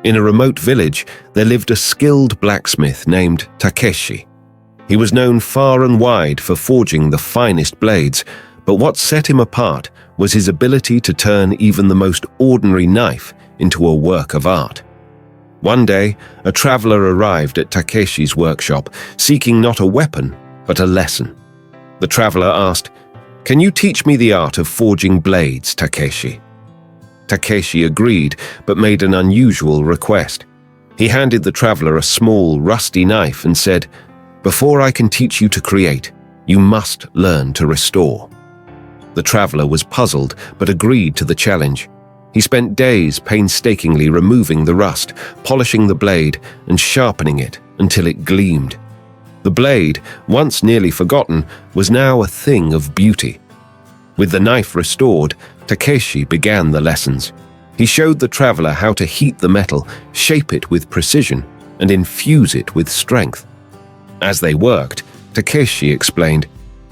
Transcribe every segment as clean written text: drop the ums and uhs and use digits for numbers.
In a remote village, there lived a skilled blacksmith named Takeshi. He was known far and wide for forging the finest blades, but what set him apart was his ability to turn even the most ordinary knife into a work of art. One day, a traveler arrived at Takeshi's workshop, seeking not a weapon, but a lesson. The traveler asked, "Can you teach me the art of forging blades, Takeshi?" Takeshi agreed, but made an unusual request. He handed the traveler a small, rusty knife and said, "Before I can teach you to create, you must learn to restore." The traveler was puzzled, but agreed to the challenge. He spent days painstakingly removing the rust, polishing the blade, and sharpening it until it gleamed. The blade, once nearly forgotten, was now a thing of beauty. With the knife restored, Takeshi began the lessons. He showed the traveler how to heat the metal, shape it with precision, and infuse it with strength. As they worked, Takeshi explained,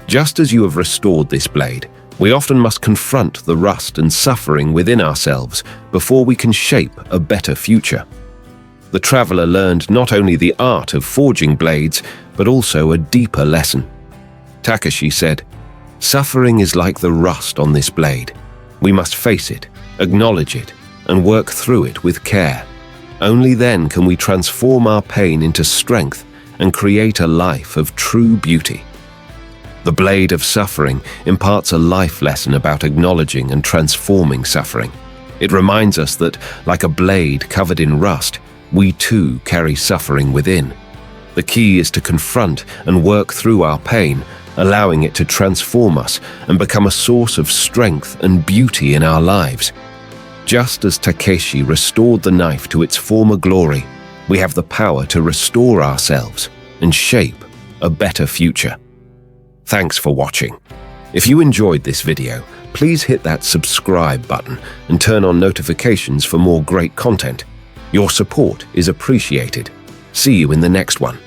"Just as you have restored this blade, we often must confront the rust and suffering within ourselves before we can shape a better future." The traveler learned not only the art of forging blades, but also a deeper lesson. Takeshi said, "Suffering is like the rust on this blade. We must face it, acknowledge it, and work through it with care. Only then can we transform our pain into strength and create a life of true beauty." The blade of suffering imparts a life lesson about acknowledging and transforming suffering. It reminds us that, like a blade covered in rust, we too carry suffering within. The key is to confront and work through our pain, allowing it to transform us and become a source of strength and beauty in our lives. Just as Takeshi restored the knife to its former glory, we have the power to restore ourselves and shape a better future. Thanks for watching. If you enjoyed this video, please hit that subscribe button and turn on notifications for more great content. Your support is appreciated. See you in the next one.